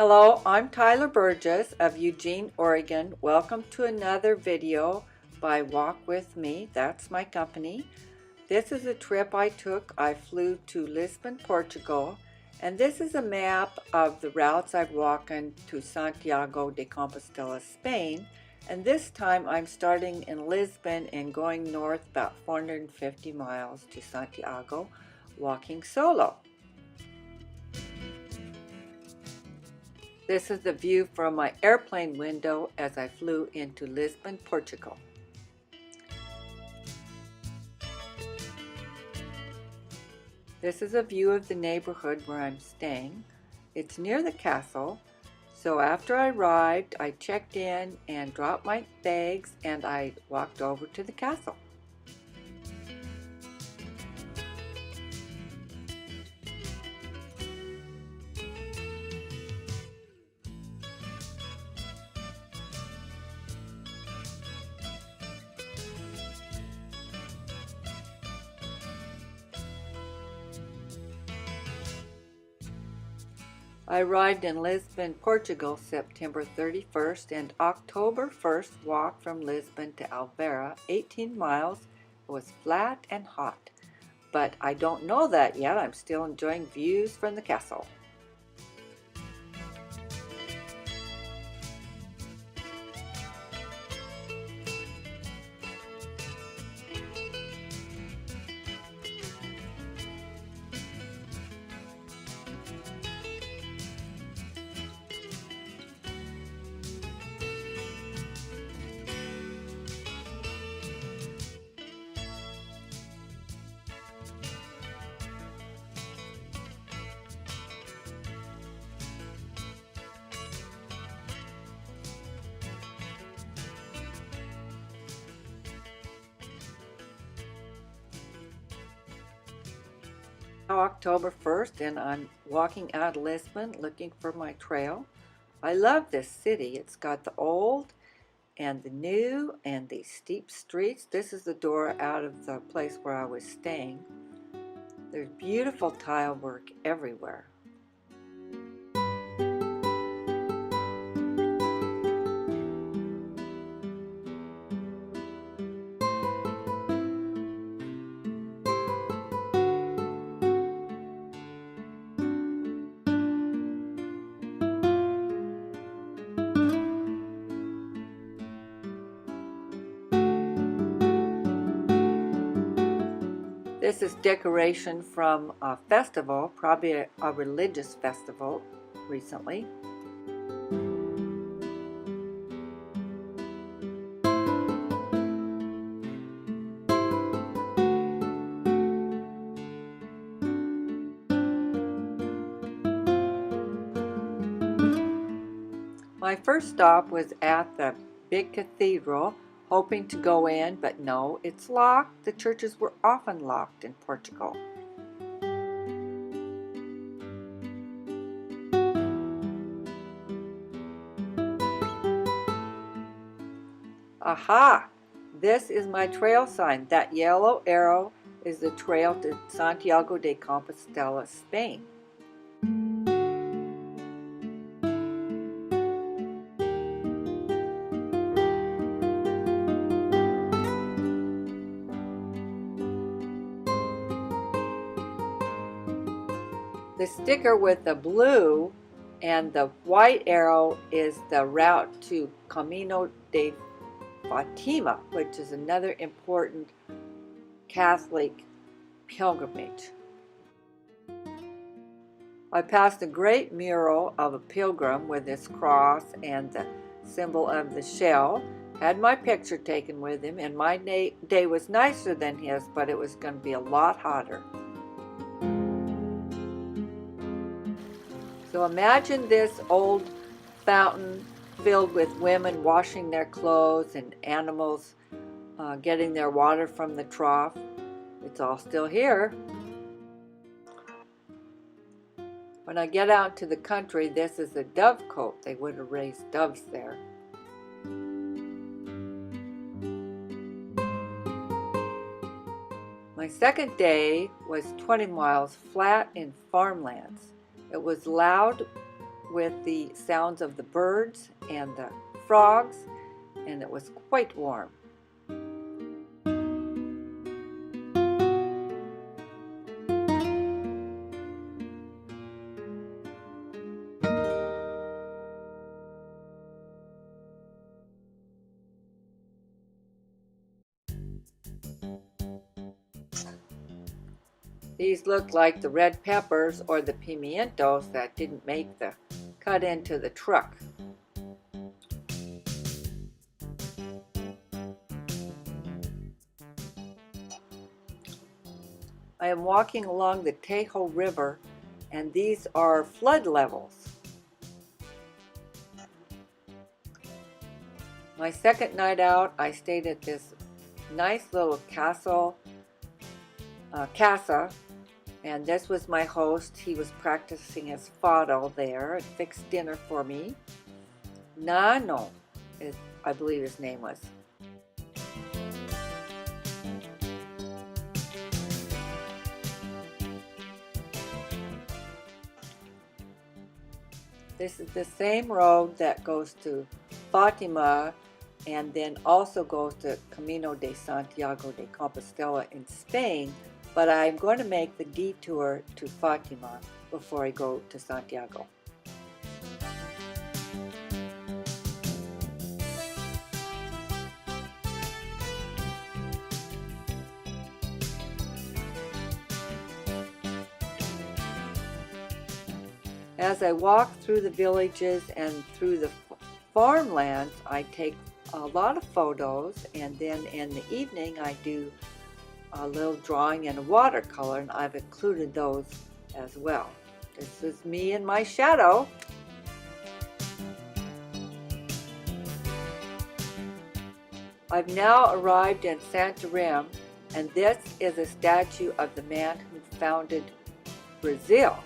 Hello, I'm Tyler Burgess of Eugene, Oregon. Welcome to another video by Walk With Me. That's my company. This is a trip I took. I flew to Lisbon, Portugal, and this is a map of the routes I've walked to Santiago de Compostela, Spain. And this time I'm starting in Lisbon and going north about 450 miles to Santiago, walking solo. This is the view from my airplane window as I flew into Lisbon, Portugal. This is a view of the neighborhood where I'm staying. It's near the castle, so after I arrived, I checked in and dropped my bags and I walked over to the castle. I arrived in Lisbon, Portugal, September 31st, and October 1st walked from Lisbon to Alvera, 18 miles. It was flat and hot, but I don't know that yet. I'm still enjoying views from the castle. October 1st, and I'm walking out of Lisbon looking for my trail. I love this city. It's got the old and the new and these steep streets. This is the door out of the place where I was staying. There's beautiful tile work everywhere. This is decoration from a festival, probably a religious festival recently. My first stop was at the big cathedral, hoping to go in, but no, it's locked. The churches were often locked in Portugal. Aha! This is my trail sign. That yellow arrow is the trail to Santiago de Compostela, Spain. The sticker with the blue and the white arrow is the route to Camino de Fatima, which is another important Catholic pilgrimage. I passed a great mural of a pilgrim with his cross and the symbol of the shell. Had my picture taken with him, and my day was nicer than his, but it was going to be a lot hotter. So imagine this old fountain filled with women washing their clothes and animals getting their water from the trough. It's all still here. When I get out to the country, this is a dovecote. They would have raised doves there. My second day was 20 miles flat in farmlands. It was loud with the sounds of the birds and the frogs, and it was quite warm. These look like the red peppers or the pimientos that didn't make the cut into the truck. I am walking along the Tahoe River, and these are flood levels. My second night out, I stayed at this nice little casa, and this was my host. He was practicing his fado there and fixed dinner for me. Nano, I believe his name was. This is the same road that goes to Fatima and then also goes to Camino de Santiago de Compostela in Spain, but I'm going to make the detour to Fatima before I go to Santiago. As I walk through the villages and through the farmlands, I take a lot of photos, and then in the evening I do a little drawing in a watercolor, and I've included those as well. This is me in my shadow. I've now arrived in Santarém, and this is a statue of the man who founded Brazil,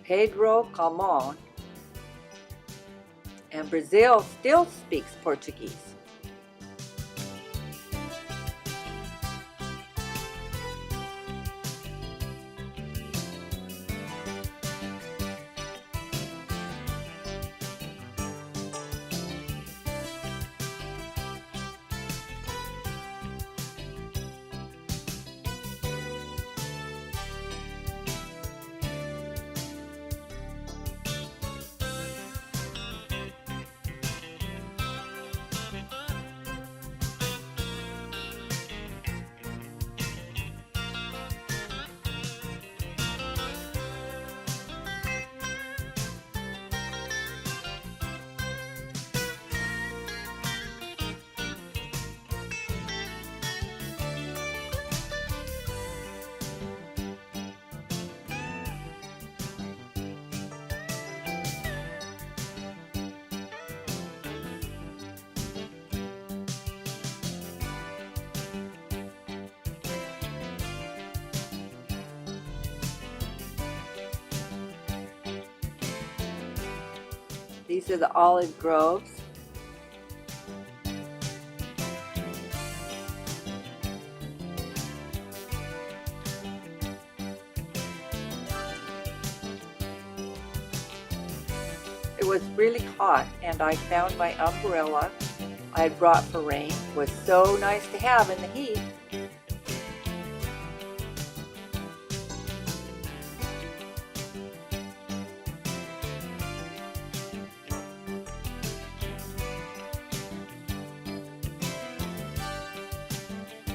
Pedro Camino, and Brazil still speaks Portuguese. These are the olive groves. It was really hot, and I found my umbrella I had brought for rain. It was so nice to have in the heat.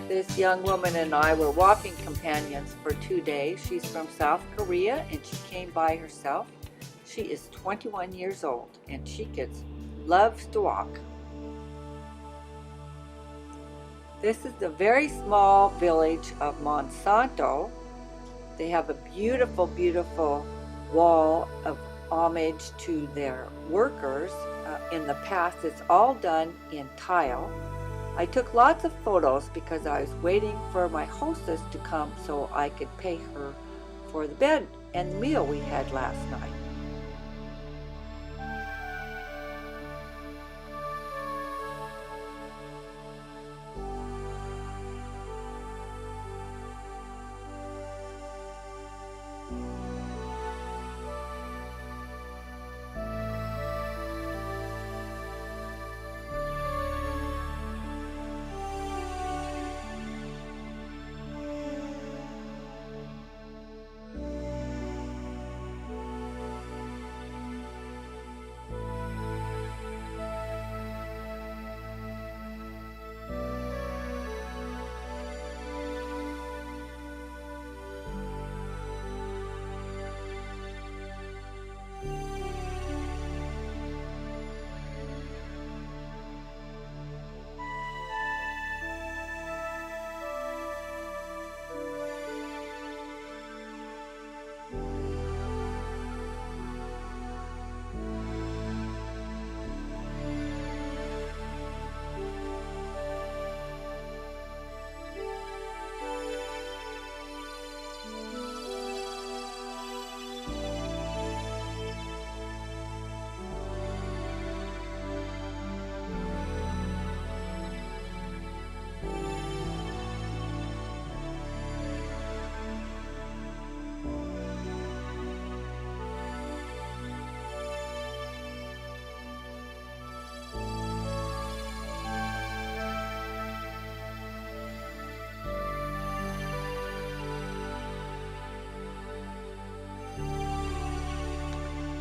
This young woman and I were walking companions for 2 days. She's from South Korea, and she came by herself. She is 21 years old, and she loves to walk. This is the very small village of Monsanto. They have a beautiful, beautiful wall of homage to their workers. In the past, it's all done in tile. I took lots of photos because I was waiting for my hostess to come so I could pay her for the bed and meal we had last night.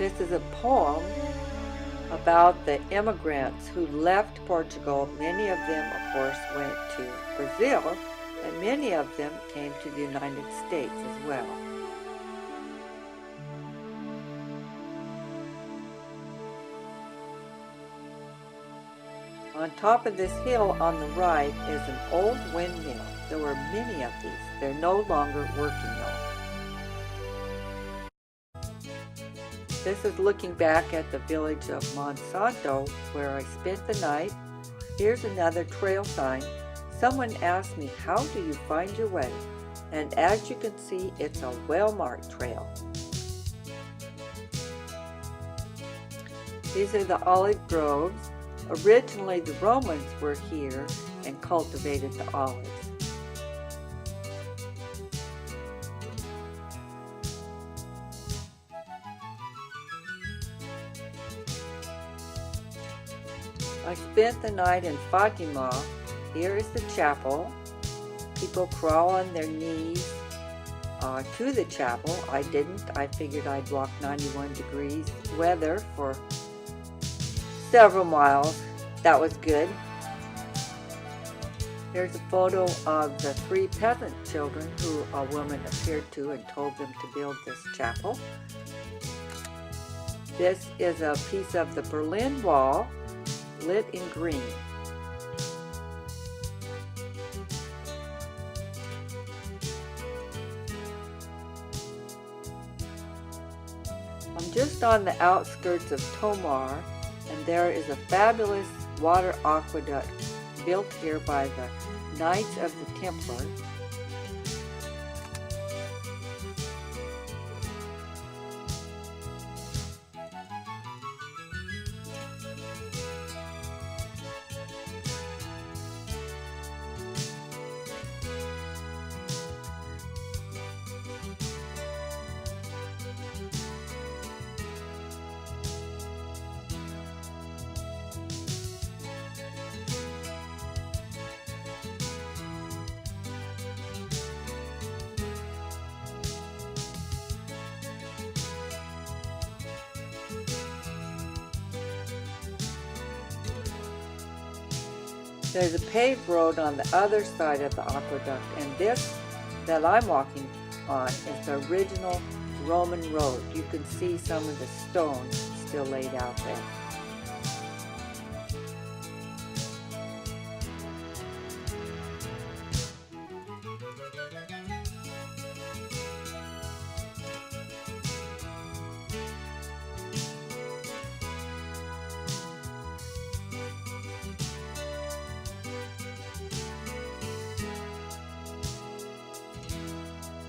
This is a poem about the immigrants who left Portugal. Many of them, of course, went to Brazil, and many of them came to the United States as well. On top of this hill on the right is an old windmill. There were many of these. They're no longer working though. This is looking back at the village of Monsanto where I spent the night. Here's another trail sign. Someone asked me, how do you find your way? And as you can see, it's a well-marked trail. These are the olive groves. Originally, the Romans were here and cultivated the olives. I spent the night in Fatima. Here is the chapel. People crawl on their knees to the chapel. I didn't. I figured I'd walk 91 degrees weather for several miles. That was good. Here's a photo of the 3 peasant children who a woman appeared to and told them to build this chapel. This is a piece of the Berlin Wall lit in green. I'm just on the outskirts of Tomar, and there is a fabulous water aqueduct built here by the Knights of the Templars. There's a paved road on the other side of the aqueduct, and this that I'm walking on is the original Roman road. You can see some of the stones still laid out there.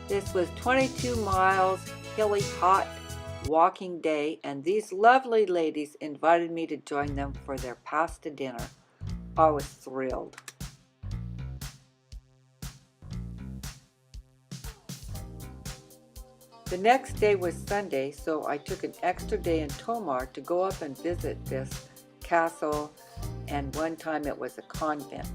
This was 22 miles, hilly, hot walking day, and these lovely ladies invited me to join them for their pasta dinner. I was thrilled. The next day was Sunday, so I took an extra day in Tomar to go up and visit this castle, and one time it was a convent.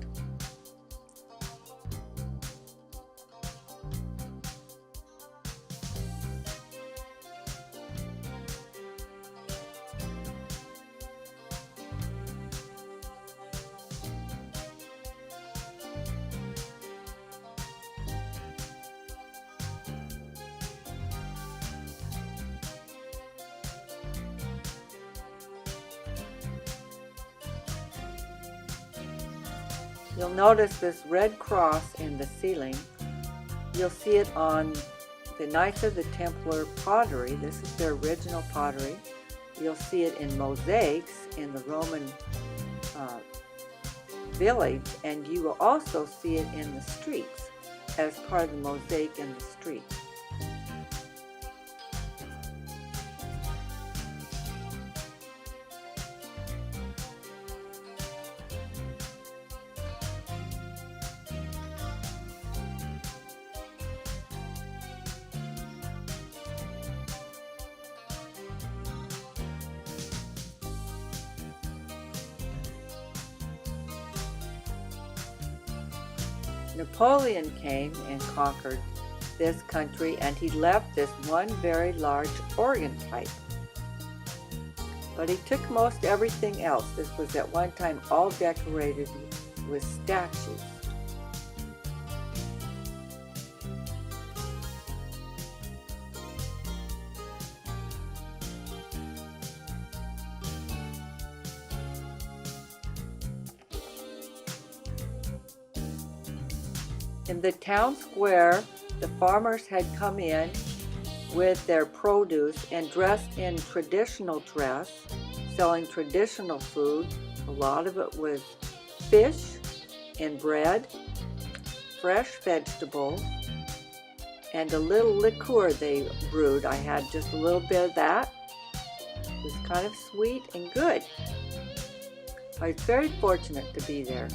You'll notice this red cross in the ceiling. You'll see it on the Knights of the Templar pottery. This is their original pottery. You'll see it in mosaics in the Roman village, and you will also see it in the streets as part of the mosaic in the streets. Napoleon came and conquered this country, and he left this one very large organ pipe. but he took most everything else. This was at one time all decorated with statues. In the town square, the farmers had come in with their produce and dressed in traditional dress, selling traditional food. A lot of it was fish and bread, fresh vegetables, and a little liqueur they brewed. I had just a little bit of that. It was kind of sweet and good. I was very fortunate to be there.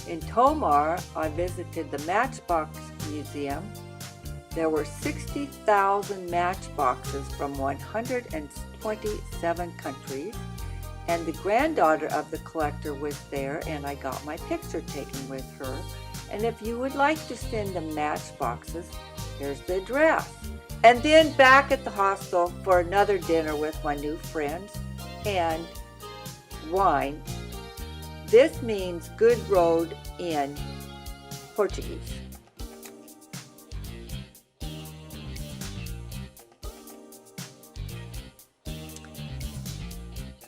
In Tomar, I visited the Matchbox Museum. There were 60,000 matchboxes from 127 countries, and the granddaughter of the collector was there, and I got my picture taken with her. And if you would like to send them matchboxes, here's the address. And then back at the hostel for another dinner with my new friends and wine. This means good road in Portuguese.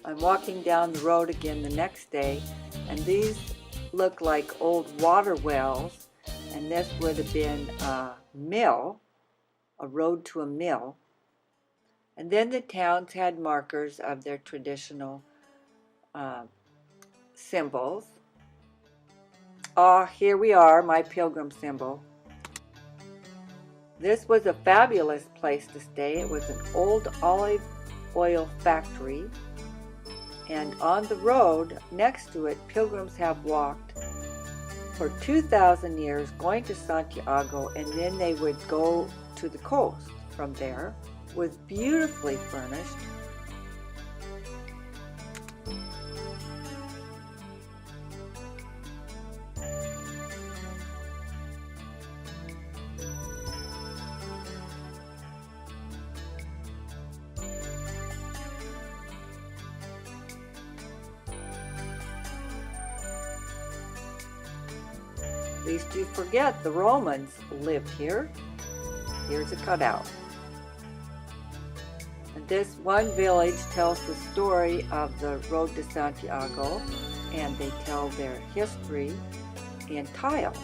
I'm walking down the road again the next day, and these look like old water wells, and this would have been a mill, a road to a mill. And then the towns had markers of their traditional symbols. Here we are, my pilgrim symbol. This was a fabulous place to stay. It was an old olive oil factory, and on the road next to it, pilgrims have walked for 2,000 years going to Santiago, and then they would go to the coast from there. It was beautifully furnished. Lest you forget, the Romans lived here. Here's a cutout. And this one village tells the story of the road to Santiago, and they tell their history in tiles.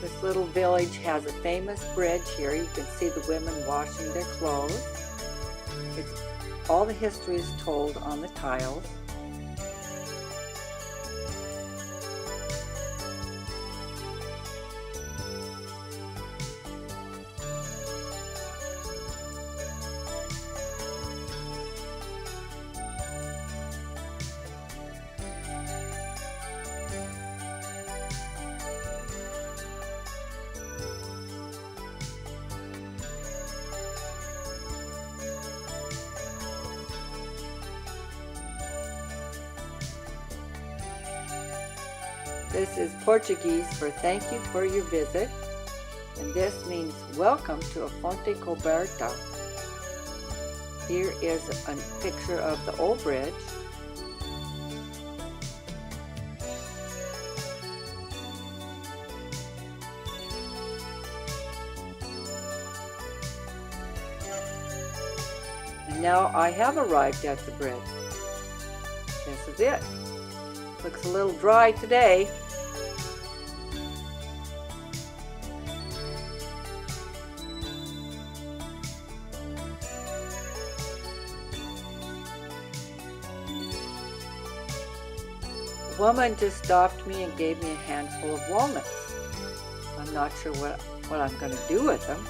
This little village has a famous bridge here. You can see the women washing their clothes. All the history is told on the tiles. This is Portuguese for thank you for your visit, and this means welcome to a Fonte Coberta. Here is a picture of the old bridge. And now I have arrived at the bridge. This is it. Looks a little dry today. The woman just stopped me and gave me a handful of walnuts. I'm not sure what I'm going to do with them.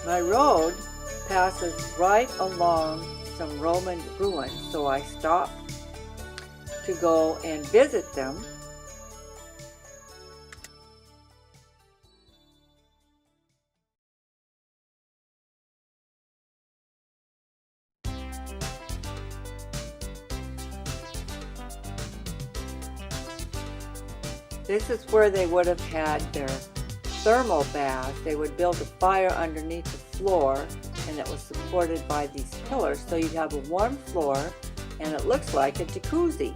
My road passes right along some Roman ruins, so I stopped to go and visit them. This is where they would have had their thermal baths. They would build a fire underneath the floor, and it was supported by these pillars, so you'd have a warm floor, and it looks like a jacuzzi.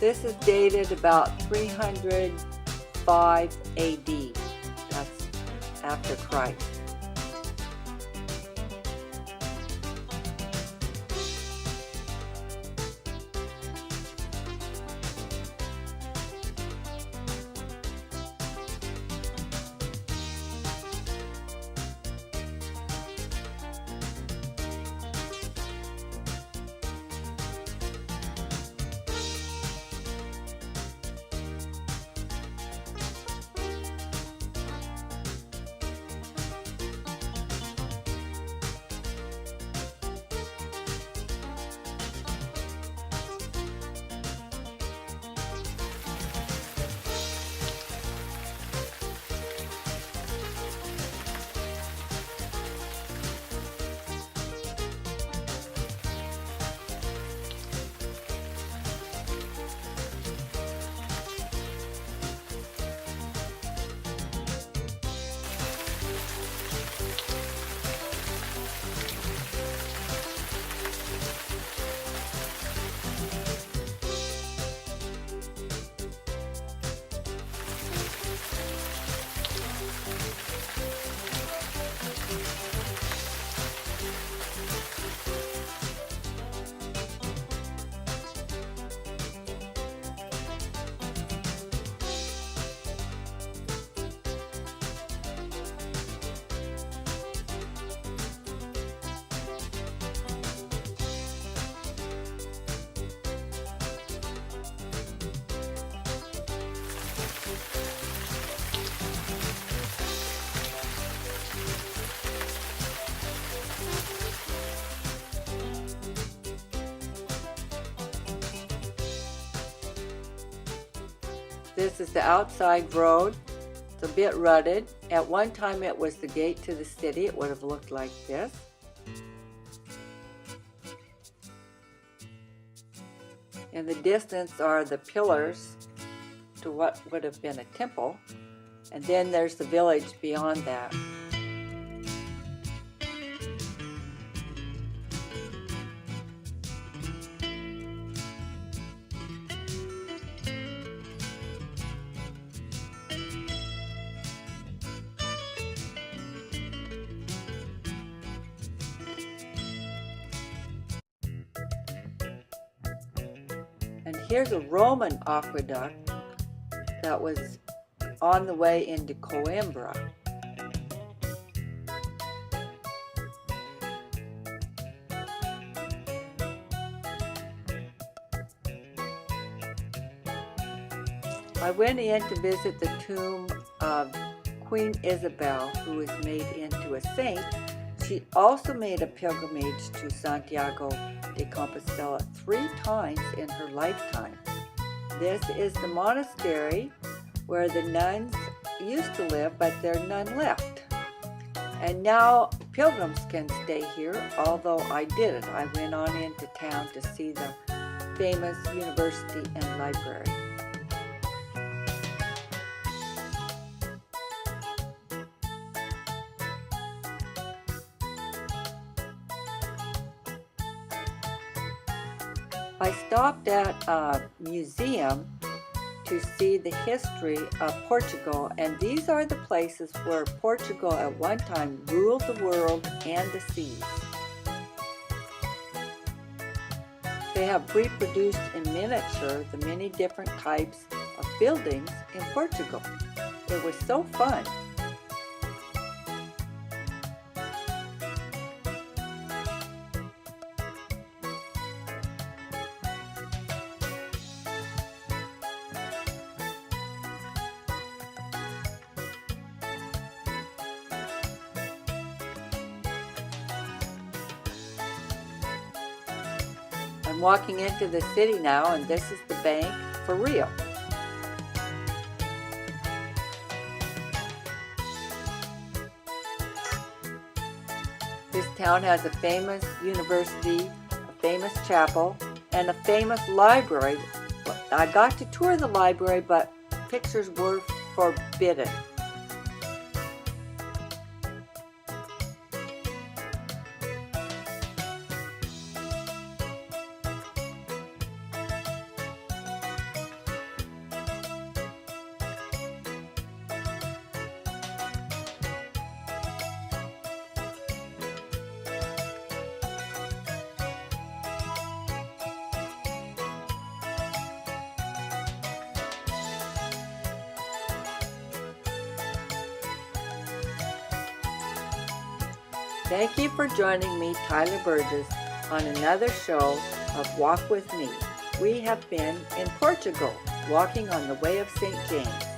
This is dated about 305 AD. That's after Christ. This is the outside road. It's a bit rutted. At one time it was the gate to the city. It would have looked like this. In the distance are the pillars to what would have been a temple. And then there's the village beyond that. And here's a Roman aqueduct that was on the way into Coimbra. I went in to visit the tomb of Queen Isabel, who was made into a saint. She also made a pilgrimage to Santiago de Compostela 3 times in her lifetime. This is the monastery where the nuns used to live, but there are none left. And now pilgrims can stay here, although I didn't. I went on into town to see the famous university and library. I stopped at a museum to see the history of Portugal, and these are the places where Portugal at one time ruled the world and the seas. They have reproduced in miniature the many different types of buildings in Portugal. It was so fun. I'm walking into the city now, and this is the bank for real. This town has a famous university, a famous chapel, and a famous library. I got to tour the library, but pictures were forbidden. Thank you for joining me, Tyler Burgess, on another show of Walk With Me. We have been in Portugal, walking on the way of St. James.